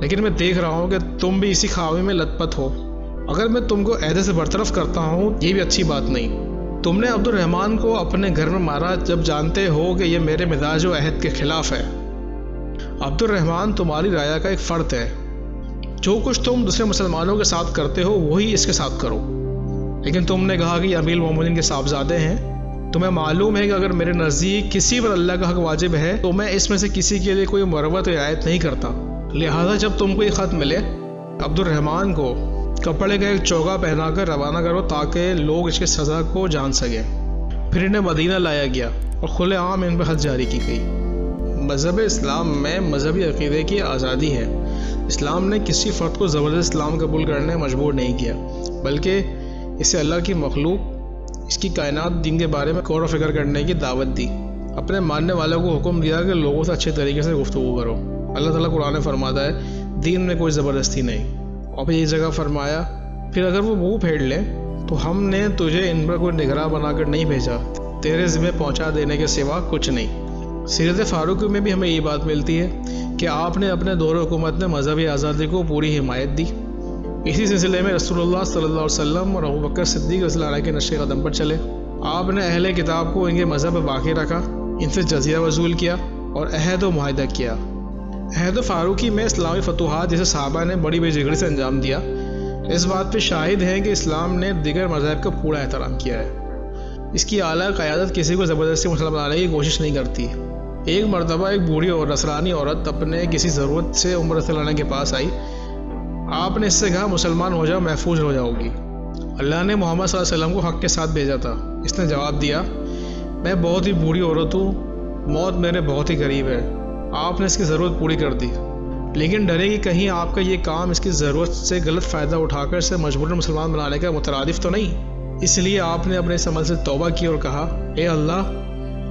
لیکن میں دیکھ رہا ہوں کہ تم بھی اسی خواہی میں لت پت ہو۔ اگر میں تم کو عہدے سے برطرف کرتا ہوں یہ بھی اچھی بات نہیں۔ تم نے عبد الرحمن کو اپنے گھر میں مارا جب جانتے ہو کہ یہ میرے مزاج و عہد کے خلاف ہے۔ عبد الرحمن تمہاری رعایا کا ایک فرد ہے، جو کچھ تم دوسرے مسلمانوں کے ساتھ کرتے ہو وہی اس کے ساتھ کرو۔ لیکن تم نے کہا کہ یہ امیر المومنین کے صاحبزادے ہیں۔ تمہیں معلوم ہے کہ اگر میرے نزدیک کسی پر اللہ کا حق واجب ہے تو میں اس میں سے کسی کے لیے کوئی مروت رعایت نہیں کرتا۔ لہٰذا جب تم کو یہ خط ملے، عبد الرحمن کو کپڑے کا ایک چوگا پہنا کر روانہ کرو تاکہ لوگ اس کی سزا کو جان سکیں۔ پھر انہیں مدینہ لایا گیا اور کھلے عام ان پہ حد جاری کی گئی۔ مذہب اسلام میں مذہبی عقیدے کی آزادی ہے۔ اسلام نے کسی فرد کو زبردست اسلام قبول کرنے مجبور نہیں کیا، بلکہ اسے اللہ کی مخلوق، اس کی کائنات دین کے بارے میں غور و فکر کرنے کی دعوت دی۔ اپنے ماننے والوں کو حکم دیا کہ لوگوں سے اچھے طریقے سے گفتگو کرو۔ اللہ تعالیٰ قرآن میں فرماتا ہے دین میں کوئی زبردستی نہیں۔ اور پھر یہ جگہ فرمایا پھر اگر وہ منہ پھیر لیں تو ہم نے تجھے ان پر کوئی نگراں بنا کر نہیں بھیجا، تیرے ذمہ پہنچا دینے کے سوا کچھ نہیں۔ سیرت فاروق میں بھی ہمیں یہ بات ملتی ہے کہ آپ نے اپنے دور حکومت میں مذہبی آزادی کو پوری حمایت دی۔ اسی سلسلے میں رسول اللہ صلی اللہ علیہ وسلم اور ابوبکر صدیق رضی اللہ عنہ کے نقش قدم پر چلے۔ آپ نے اہل کتاب کو ان کے مذہب پر باقی رکھا، ان سے جزیہ وصول کیا اور عہد و معاہدہ کیا۔ عہد فاروقی میں اسلامی فتوحات جسے صحابہ نے بڑی بے جگری سے انجام دیا، اس بات پہ شاہد ہیں کہ اسلام نے دیگر مذاہب کا پورا احترام کیا ہے۔ اس کی اعلیٰ قیادت کسی کو زبردستی مسلمان بنانے کی کوشش نہیں کرتی۔ ایک مرتبہ ایک بوڑھی اور نصرانی عورت اپنے کسی ضرورت سے عمر رضی اللہ عنہ کے پاس آئی۔ آپ نے اس سے کہا مسلمان ہو جاؤ، محفوظ ہو جاؤ گی۔ اللہ نے محمد صلی اللہ علیہ وسلم کو حق کے ساتھ بھیجا تھا۔ اس نے جواب دیا میں بہت ہی بوڑھی عورت ہوں، موت میرے بہت ہی قریب ہے۔ آپ نے اس کی ضرورت پوری کر دی، لیکن ڈرے کہ کہیں آپ کا یہ کام اس کی ضرورت سے غلط فائدہ اٹھا کر اسے مجبوراً مسلمان بنانے کا مترادف تو نہیں۔ اس لیے آپ نے اپنے اس عمل سے توبہ کی اور کہا اے اللہ،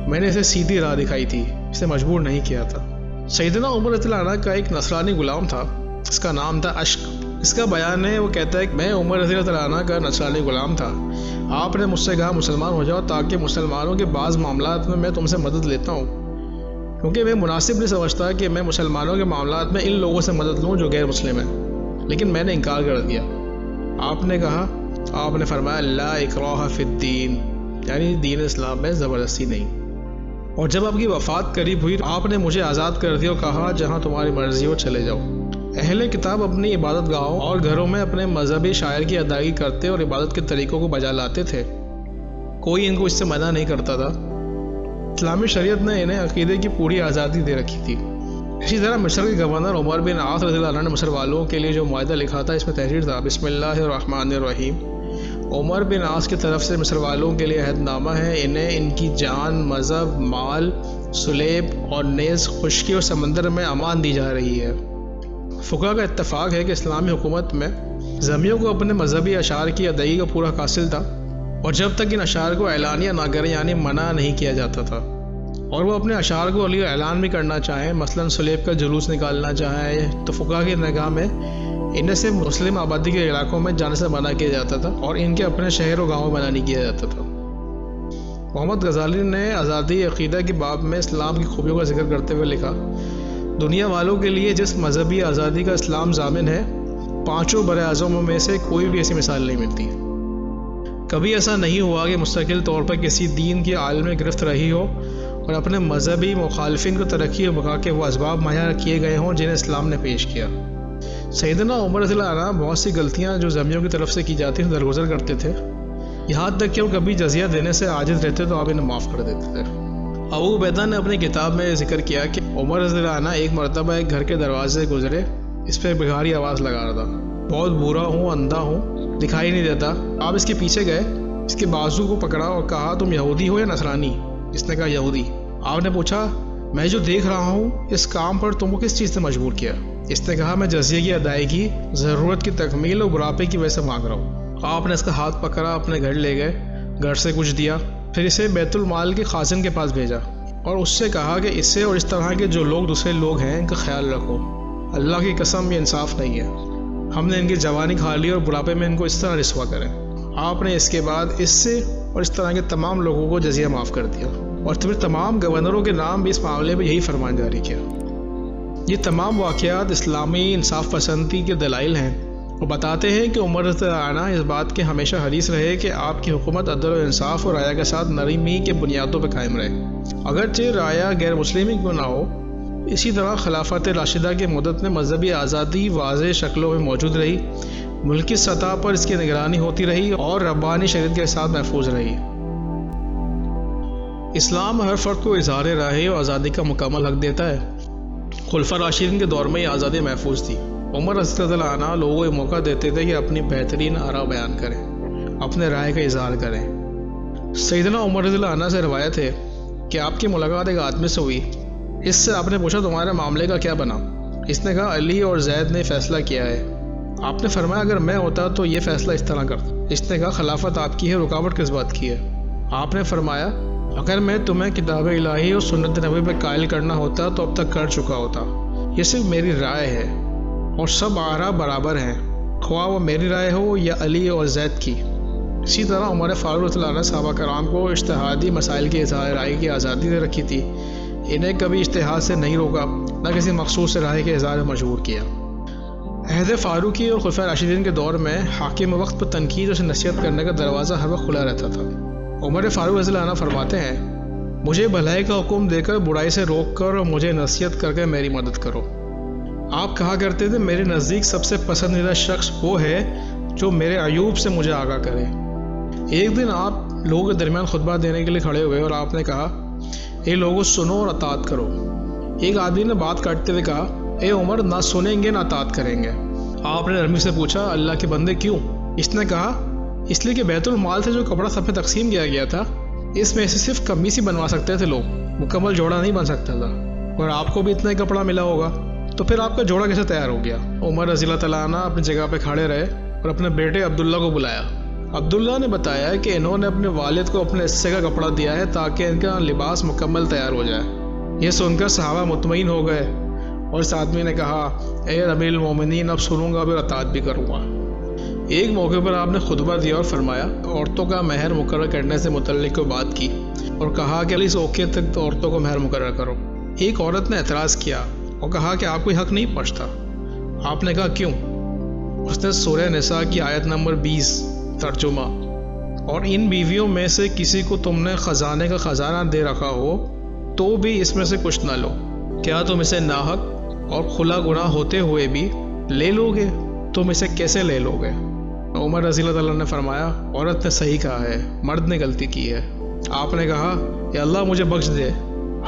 میں نے اسے سیدھی راہ دکھائی تھی، اسے مجبور نہیں کیا تھا۔ سیدنا عمر رضی اللہ عنہ کا ایک نصرانی غلام تھا، اس کا نام تھا اشک۔ اس کا بیان ہے، وہ کہتا ہے کہ میں عمر رضی اللہ عنہ کا نصرانی غلام تھا۔ آپ نے مجھ سے کہا مسلمان ہو جاؤ تاکہ مسلمانوں کے بعض معاملات میں تم سے مدد لیتا ہوں، کیونکہ میں مناسب نہیں سمجھتا کہ میں مسلمانوں کے معاملات میں ان لوگوں سے مدد لوں جو غیر مسلم ہیں، لیکن میں نے انکار کر دیا۔ آپ نے فرمایا لا اکراہ فی الدین، یعنی دین اسلام میں زبردستی نہیں۔ اور جب آپ کی وفات قریب ہوئی آپ نے مجھے آزاد کر دیا اور کہا جہاں تمہاری مرضی ہو چلے جاؤ۔ اہل کتاب اپنی عبادت گاہوں اور گھروں میں اپنے مذہبی شاعر کی ادائیگی کرتے اور عبادت کے طریقوں کو بجا لاتے تھے، کوئی ان کو اس سے منع نہیں کرتا تھا۔ اسلامی شریعت نے انہیں عقیدے کی پوری آزادی دے رکھی تھی۔ اسی طرح مصر کے گورنر عمر بن عاص رضی اللہ عنہ نے مصر والوں کے لیے جو معاہدہ لکھا تھا اس میں تحریر تھا بسم اللہ الرحمن الرحیم۔ عمر بن عاص کی طرف سے مصر والوں کے لیے عہد نامہ ہے، انہیں ان کی جان، مذہب، مال، سلیب اور نیز خشکی اور سمندر میں امان دی جا رہی ہے۔ فقہ کا اتفاق ہے کہ اسلامی حکومت میں ذمیوں کو اپنے مذہبی اشعار کی ادائیگی کا پورا حاصل تھا، اور جب تک ان اشعار کو اعلانیہ نہ کریں یعنی منع نہیں کیا جاتا تھا، اور وہ اپنے اشعار کو علی اعلان بھی کرنا چاہیں، مثلا سلیب کا جلوس نکالنا چاہیں، تو فقہ کی نگاہ میں انہیں سے مسلم آبادی کے علاقوں میں جانے سے منع کیا جاتا تھا اور ان کے اپنے شہر و گاؤں میں منع نہیں کیا جاتا تھا۔ محمد غزالی نے آزادی عقیدہ کی باب میں اسلام کی خوبیوں کا ذکر کرتے ہوئے لکھا دنیا والوں کے لیے جس مذہبی آزادی کا اسلام ضامن ہے، پانچوں براعظموں میں سے کوئی بھی ایسی مثال نہیں ملتی۔ کبھی ایسا نہیں ہوا کہ مستقل طور پر کسی دین کی عالم گرفت رہی ہو اور اپنے مذہبی مخالفین کو ترقی و بقا کے وہ اسباب مہیا کیے گئے ہوں جنہیں اسلام نے پیش کیا۔ سیدنا عمر رضی اللہ عنہ بہت سی غلطیاں جو ذمیوں کی طرف سے کی جاتی ہیں درگزر کرتے تھے، یہاں تک کہ وہ کبھی جزیہ دینے سے عاجز رہتے تو آپ انہیں معاف کر دیتے تھے۔ ابو عبیدہ نے اپنی کتاب میں ذکر کیا کہ عمر رضی اللہ عنہ ایک مرتبہ ایک گھر کے دروازے سے گزرے، اس پہ بھکاری آواز لگا رہا تھا، بہت برا ہوں، اندھا ہوں، دکھائی نہیں دیتا۔ آپ اس کے پیچھے گئے، اس کے بازو کو پکڑا اور کہا تم یہودی ہو یا نصرانی؟ اس نے کہا یہودی۔ آپ نے پوچھا میں جو دیکھ رہا ہوں اس کام پر تم کو کس چیز نے مجبور کیا؟ اس نے کہا میں جزیے کی ادائیگی، ضرورت کی تکمیل اور بڑھاپے کی وجہ سے مانگ رہا ہوں۔ آپ نے اس کا ہاتھ پکڑا، اپنے گھر لے گئے، گھر سے کچھ دیا، پھر اسے بیت المال کے خازن کے پاس بھیجا اور اس سے کہا کہ اس سے اور اس طرح کے جو لوگ دوسرے لوگ ہیں ان کا خیال رکھو، اللہ کی قسم یہ انصاف نہیں ہے، ہم نے ان کی جوانی کھا لی اور بڑھاپے میں ان کو اس طرح رسوا کریں۔ آپ نے اس کے بعد اس سے اور اس طرح کے تمام لوگوں کو جزیہ معاف کر دیا اور پھر تمام گورنروں کے نام بھی اس معاملے میں یہی فرمان جاری کیا۔ یہ تمام واقعات اسلامی انصاف پسندی کے دلائل ہیں اور بتاتے ہیں کہ عمر رضی اللہ عنہ اس بات کے ہمیشہ حریص رہے کہ آپ کی حکومت عدل و انصاف اور رعایا کے ساتھ نرمی کے بنیادوں پر قائم رہے، اگرچہ رعایا غیر مسلم کیوں نہ ہو۔ اسی طرح خلافت راشدہ کی مدت میں مذہبی آزادی واضح شکلوں میں موجود رہی، ملکی سطح پر اس کی نگرانی ہوتی رہی اور ربانی شریعت کے ساتھ محفوظ رہی۔ اسلام ہر فرد کو اظہار رائے اور آزادی کا مکمل حق دیتا ہے۔ خلفاء راشدین کے دور میں یہ آزادی محفوظ تھی۔ عمر رضی اللہ عنہ لوگوں کو موقع دیتے تھے کہ اپنی بہترین آراء بیان کریں، اپنے رائے کا اظہار کریں۔ سیدنا عمر رضی اللہ عنہ سے روایت ہے کہ آپ کی ملاقات ایک آدمی سے ہوئی۔ اس سے آپ نے پوچھا تمہارے معاملے کا کیا بنا؟ اس نے کہا علی اور زید نے فیصلہ کیا ہے۔ آپ نے فرمایا اگر میں ہوتا تو یہ فیصلہ اس طرح کرتا۔ اس نے کہا خلافت آپ کی ہے، رکاوٹ کس بات کی ہے؟ آپ نے فرمایا اگر میں تمہیں کتاب الہی اور سنت نبوی پہ قائل کرنا ہوتا تو اب تک کر چکا ہوتا۔ یہ صرف میری رائے ہے اور سب آراء برابر ہیں، خواہ وہ میری رائے ہو یا علی اور زید کی۔ اسی طرح عمر فاروق رضی اللہ عنہ صحابہ کرام کو اجتہادی مسائل کے اظہار رائے کی آزادی دے رکھی تھی۔ انہیں کبھی اجتہاد سے نہیں روکا، نہ کسی مخصوص رائے کے اظہار میں مجبور کیا۔ عہد فاروقی اور خلفاء راشدین کے دور میں حاکم وقت پر تنقید اور نصیحت کرنے کا دروازہ ہر وقت کھلا رہتا تھا۔ عمر فاروق رضی اللہ عنہ فرماتے ہیں مجھے بھلائی کا حکم دے کر برائی سے روک کر اور مجھے نصیحت کر کے میری مدد کرو۔ آپ کہا کرتے تھے میرے نزدیک سب سے پسندیدہ شخص وہ ہے جو میرے عیوب سے مجھے آگاہ کرے۔ ایک دن آپ لوگوں کے درمیان خطبہ دینے کے لیے کھڑے ہوئے اور آپ نے کہا اے لوگوں سنو اور اطاعت کرو۔ ایک آدمی نے بات کاٹتے ہوئے کہا اے عمر نہ سنیں گے نہ اطاعت کریں گے۔ آپ نے نرمی سے پوچھا اللہ کے بندے کیوں؟ اس نے کہا اس لیے کہ بیت المال سے جو کپڑا سب میں تقسیم کیا گیا تھا اس میں سے صرف قمیص ہی بنوا سکتے تھے لوگ، مکمل جوڑا نہیں بن سکتا تھا، اور آپ کو بھی اتنا ہی کپڑا ملا ہوگا تو پھر آپ کا جوڑا کیسے تیار ہو گیا؟ عمر رضی اللہ تعالیٰ عنہ اپنی جگہ پہ کھڑے رہے اور اپنے بیٹے عبداللہ کو بلایا۔ عبداللہ نے بتایا کہ انہوں نے اپنے والد کو اپنے حصے کا کپڑا دیا ہے تاکہ ان کا لباس مکمل تیار ہو جائے۔ یہ سن کر صحابہ مطمئن ہو گئے اور اس آدمی نے کہا اے امیر المومنین اب سنوں گا پھر اطاعت بھی کروں گا۔ ایک موقع پر آپ نے خطبہ دیا اور فرمایا عورتوں کا مہر مقرر کرنے سے متعلق کوئی بات کی اور کہا کہ اس اوقات تک تو عورتوں کو مہر مقرر کرو۔ ایک عورت نے اعتراض کیا اور کہا کہ آپ کوئی حق نہیں پہنچتا۔ آپ نے کہا کیوں؟ اس نے سورہ نساء کی آیت نمبر 20 ترجمہ اور ان بیویوں میں سے کسی کو تم نے خزانے کا خزانہ دے رکھا ہو تو بھی اس میں سے کچھ نہ لو، کیا تم اسے ناحق اور کھلا گناہ ہوتے ہوئے بھی لے لو گے؟ تم اسے کیسے لے لو گے؟ عمر رضی اللہ عنہ نے فرمایا عورت نے صحیح کہا ہے، مرد نے غلطی کی ہے۔ آپ نے کہا کہ اللہ مجھے بخش دے،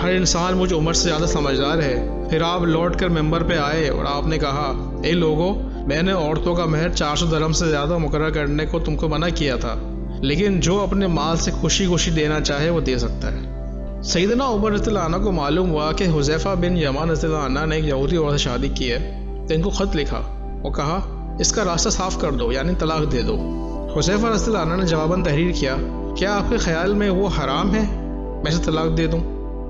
ہر انسان مجھ عمر سے زیادہ سمجھدار ہے۔ پھر آپ لوٹ کر ممبر پہ آئے اور آپ نے کہا اے لوگو میں نے عورتوں کا مہر 400 درہم سے زیادہ مقرر کرنے کو تم کو منع کیا تھا، لیکن جو اپنے مال سے خوشی خوشی دینا چاہے وہ دے سکتا ہے۔ سیدنا عمر رضی اللہ عنہ کو معلوم ہوا کہ حذیفہ بن یمان رضی اللہ عنہ نے ایک یہودی عورت سے شادی کی ہے، تو ان کو خط لکھا اور کہا اس کا راستہ صاف کر دو، یعنی طلاق دے دو۔ حذیفہ رضی اللہ عنہ نے جواباً تحریر کیا کیا آپ کے خیال میں وہ حرام ہے میں اسے طلاق دے دوں؟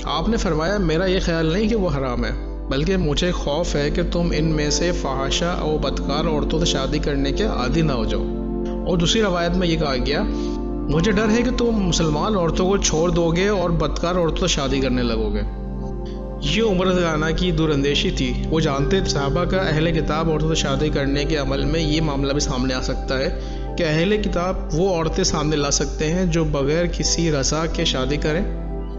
آپ نے فرمایا میرا یہ خیال نہیں کہ وہ حرام ہے، بلکہ مجھے خوف ہے کہ تم ان میں سے فحاشہ اور بدکار عورتوں سے شادی کرنے کے عادی نہ ہو جاؤ۔ اور دوسری روایت میں یہ کہا گیا مجھے ڈر ہے کہ تم مسلمان عورتوں کو چھوڑ دو گے اور بدکار عورتوں سے شادی کرنے لگو گے۔ یہ عمر رضی اللہ عنہ کی دور اندیشی تھی۔ وہ جانتے صحابہ کا اہل کتاب عورتوں سے شادی کرنے کے عمل میں یہ معاملہ بھی سامنے آ سکتا ہے کہ اہل کتاب وہ عورتیں سامنے لا سکتے ہیں جو بغیر کسی رضا کے شادی کریں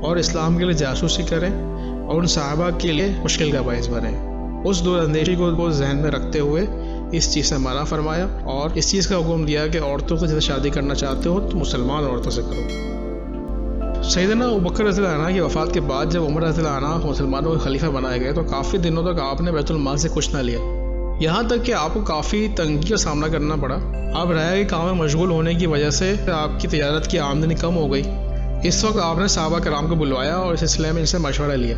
اور اسلام کے لیے جاسوسی کریں اور ان صحابہ کے لیے مشکل کا باعث بنے۔ اس دور اندیشی کو ذہن میں رکھتے ہوئے اس چیز سے منع فرمایا اور اس چیز کا حکم دیا کہ عورتوں کو جیسے شادی کرنا چاہتے ہو تو مسلمان عورتوں سے کرو۔ سیدنا ابوبکر رضی اللہ عنہ کی وفات کے بعد جب عمر رضی اللہ عنہ مسلمانوں کے خلیفہ بنائے گئے تو کافی دنوں تک آپ نے بیت المال سے کچھ نہ لیا، یہاں تک کہ آپ کو کافی تنگی کا سامنا کرنا پڑا۔ آپ رعایا کے کام میں مشغول ہونے کی وجہ سے آپ کی تجارت کی آمدنی کم ہو گئی۔ اس وقت آپ نے صحابہ کرام کو بلوایا اور اس سلسلے میں ان سے مشورہ لیا۔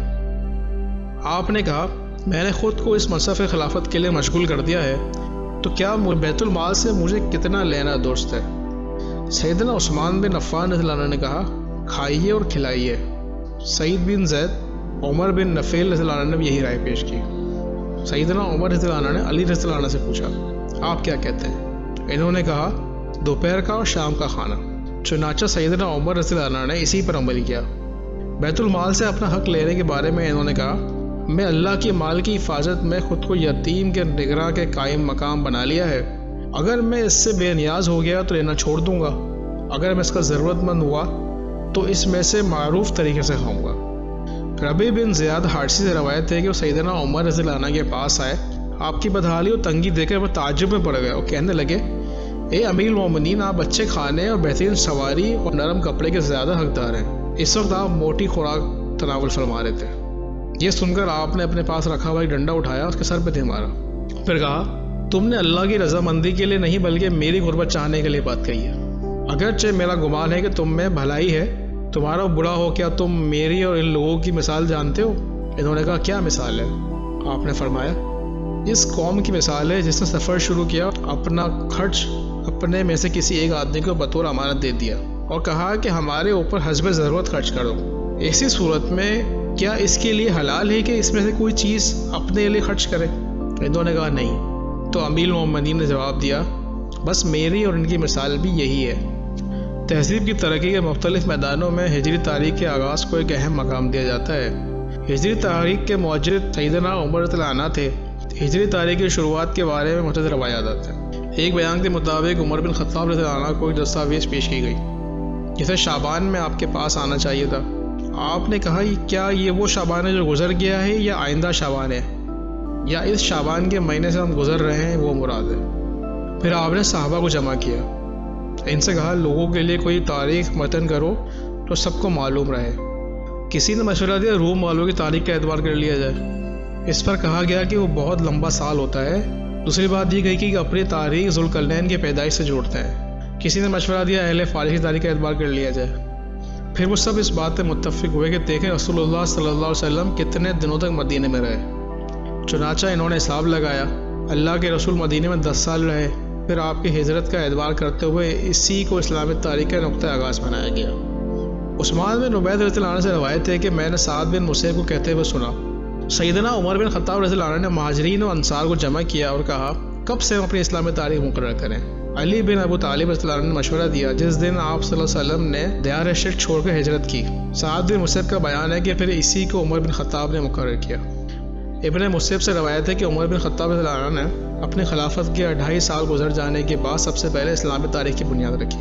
آپ نے کہا میں نے خود کو اس منصب خلافت کے لیے مشغول کر دیا ہے تو کیا بیت المال سے مجھے کتنا لینا درست ہے؟ سیدنا عثمان بن عفان رضی اللہ عنہ نے کہا کھائیے اور کھلائیے۔ سعید بن زید، عمر بن نفیل رضی اللہ عنہ نے بھی یہی رائے پیش کی۔ سیدنا عمر رضی اللہ عنہ نے علی رضی اللہ عنہ سے پوچھا آپ کیا کہتے ہیں؟ انہوں نے کہا دوپہر کا اور شام کا کھانا۔ چنانچہ سیدنا عمر رضی اللہ عنہ نے اسی پر عمل کیا۔ بیت المال سے اپنا حق لینے کے بارے میں انہوں نے کہا میں اللہ کے مال کی حفاظت میں خود کو یتیم کے نگراں کے قائم مقام بنا لیا ہے۔ اگر میں اس سے بے نیاز ہو گیا تو لینا چھوڑ دوں گا، اگر میں اس کا ضرورت مند ہوا تو اس میں سے معروف طریقے سے کھاؤں گا۔ ربیع بن زیاد حارثی سے روایت ہے کہ وہ سیدنا عمر رضی اللہ عنہ کے پاس آئے، آپ کی بدحالی اور تنگی دیکھ کر وہ تعجب میں پڑ گئے اور کہنے لگے، اے امیر المومنین، آپ اچھے کھانے اور بہترین سواری اور نرم کپڑے کے زیادہ حقدار ہیں۔ اس وقت آپ موٹی خوراک تناول فرما رہے تھے۔ یہ سن کر آپ نے اپنے پاس رکھا ہوا ایک ڈنڈا اٹھایا، اس کے سر پہ دے مارا، پھر کہا، تم نے اللہ کی رضامندی کے لیے نہیں بلکہ میری غربت چاہنے کے لیے بات کہی ہے۔ اگرچہ میرا گمان ہے کہ تم میں بھلائی ہے، تمہارا بڑا ہو کیا تم میری اور ان لوگوں کی مثال جانتے ہو؟ انہوں نے کہا، کیا مثال ہے؟ آپ نے فرمایا، اس قوم کی مثال ہے جس نے سفر شروع کیا، اپنا خرچ اپنے میں سے کسی ایک آدمی کو بطور امانت دے دیا اور کہا کہ ہمارے اوپر حسب ضرورت خرچ کرو۔ ایسی صورت میں کیا اس کے لیے حلال ہے کہ اس میں سے کوئی چیز اپنے لیے خرچ کرے؟ انہوں نے کہا، نہیں۔ تو امیر المومنین نے جواب دیا، بس میری اور ان کی مثال بھی یہی ہے۔ تہذیب کی ترقی کے مختلف میدانوں میں ہجری تاریخ کے آغاز کو ایک اہم مقام دیا جاتا ہے۔ ہجری تاریخ کے موجد سیدنا عمر رضی اللہ عنہ تھے۔ ہجری تاریخ کی شروعات کے بارے میں متعدد روایات ہیں۔ ایک بیان کے مطابق عمر بن خطاب رضی اللہ عنہ کو ایک دستاویز پیش کی گئی جسے شعبان میں آپ کے پاس آنا چاہیے تھا۔ آپ نے کہا، کیا یہ وہ شعبان ہے جو گزر گیا ہے یا آئندہ شعبان ہے، یا اس شعبان کے مہینے سے ہم گزر رہے ہیں وہ مراد ہے؟ پھر آپ نے صحابہ کو جمع کیا، ان سے کہا، لوگوں کے لیے کوئی تاریخ متن کرو تو سب کو معلوم رہے۔ کسی نے مشورہ دیا روم والوں کی تاریخ کا اعتبار کر لیا جائے۔ اس پر کہا گیا کہ وہ بہت لمبا سال ہوتا ہے۔ دوسری بات یہ گئی کہ اپنی تاریخ ذوالقرنین کی پیدائش سے جوڑتے ہیں۔ کسی نے مشورہ دیا اہل فارس کی تاریخ کا اعتبار کر لیا جائے۔ پھر وہ سب اس بات پہ متفق ہوئے کہ دیکھیں رسول اللہ صلی اللہ علیہ وسلم کتنے دنوں تک مدینے میں رہے۔ چنانچہ انہوں نے حساب لگایا، اللہ کے رسول مدینے میں 10 سال رہے۔ پھر آپ کی ہجرت کا اعتبار کرتے ہوئے اسی کو اسلامی تاریخ کا نقطۂ آغاز بنایا گیا۔ عثمان بن عبید رضی اللہ عنہ سے روایت ہے کہ میں نے سعد بن مسیب کو کہتے ہوئے سنا، سیدنا عمر بن خطاب رضی اللہ عنہ نے مہاجرین و انصار کو جمع کیا اور کہا، کب سے ہم اپنی اسلامی تاریخ مقرر کریں؟ علی بن ابو طالب رضی اللہ عنہ نے مشورہ دیا جس دن آپ صلی اللہ علیہ وسلم نے دیار شرک چھوڑ کر ہجرت کی۔ سعد بن مسیب کا بیان ہے کہ پھر اسی کو عمر بن خطاب نے مقرر کیا۔ ابن مسیب سے روایت ہے کہ عمر بن خطاب رضی اللہ عنہ نے اپنی خلافت کے 2.5 سال گزر جانے کے بعد سب سے پہلے اسلامی تاریخ کی بنیاد رکھی۔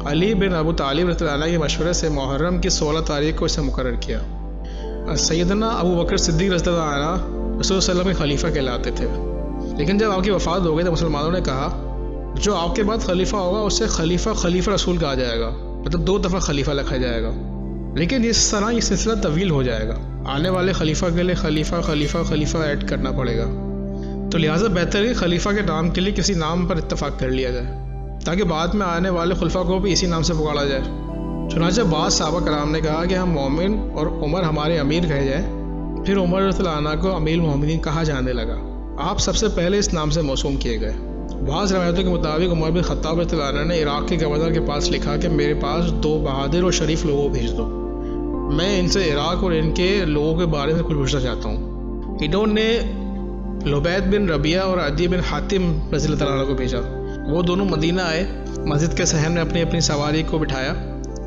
علی بن ابو طالب رضی اللہ عنہ کے مشورے سے محرم کی 16 تاریخ کو اسے مقرر کیا۔ سیدنا ابو بکر صدیق رضی اللہ عنہ رسول صلی اللہ علیہ وسلم کے خلیفہ کہلاتے تھے، لیکن جب آپ کی وفات ہو گئی تو مسلمانوں نے کہا، جو آپ کے بعد خلیفہ ہوگا اسے خلیفہ رسول کہا جائے گا، مطلب 2 دفعہ خلیفہ لکھا جائے گا، لیکن اس طرح یہ سلسلہ طویل ہو جائے گا، آنے والے خلیفہ کے لیے خلیفہ ایڈ کرنا پڑے گا، تو لہٰذا بہتر ہے خلیفہ کے نام کے لیے کسی نام پر اتفاق کر لیا جائے تاکہ بعد میں آنے والے خلفاء کو بھی اسی نام سے پکارا جائے۔ چنانچہ بعض صحابہ کرام نے کہا کہ ہم مومن اور عمر ہمارے امیر کہے جائیں۔ پھر عمر رضی اللہ عنہ کو امیر المومنین کہا جانے لگا۔ آپ سب سے پہلے اس نام سے موسوم کیے گئے۔ بعض روایتوں کے مطابق عمر بن خطاب رضی اللہ عنہ نے عراق کے گورنر کے پاس لکھا کہ میرے پاس 2 بہادر اور شریف لوگوں بھیج دو، میں ان سے عراق اور ان کے لوگوں کے بارے میں کچھ پوچھنا چاہتا ہوں۔ انہوں نے لبید بن ربیعہ اور عدی بن حاتم رضی اللہ عنہ کو بھیجا۔ وہ دونوں مدینہ آئے، مسجد کے صحن میں اپنی اپنی سواری کو بٹھایا،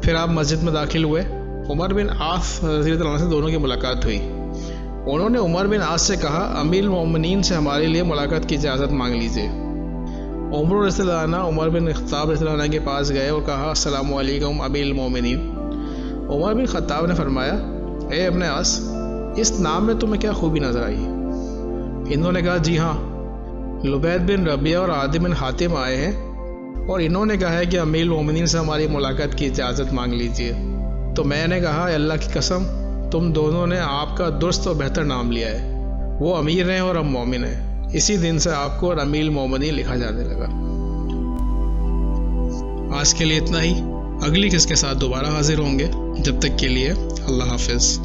پھر آپ مسجد میں داخل ہوئے۔ عمر بن عاص رضی اللہ عنہ سے دونوں کی ملاقات ہوئی۔ انہوں نے عمر بن عاص سے کہا، امیر المومنین سے ہمارے لیے ملاقات کی اجازت مانگ لیجیے۔ عمر رضی اللہ عنہ عمر بن خطاب رضی اللہ عنہ کے پاس گئے اور کہا، السلام علیکم امیر المومنین۔ عمر بن خطاب نے فرمایا، اے ابن عاص، اس نام میں تمہیں کیا خوبی نظر آئی؟ انہوں نے کہا، جی ہاں، لبید بن ربیعہ اور عدی بن حاتم آئے ہیں اور انہوں نے کہا ہے کہ امیر المومنین سے ہماری ملاقات کی اجازت مانگ لیجیے۔ تو میں نے کہا، اے اللہ کی قسم، تم دونوں نے آپ کا درست اور بہتر نام لیا ہے، وہ امیر ہیں اور ہم مومن ہیں۔ اسی دن سے آپ کو امیر المومنین لکھا جانے لگا۔ آج کے لیے اتنا ہی، اگلی قسط کے ساتھ دوبارہ حاضر ہوں گے، جب تک کے لیے اللہ حافظ۔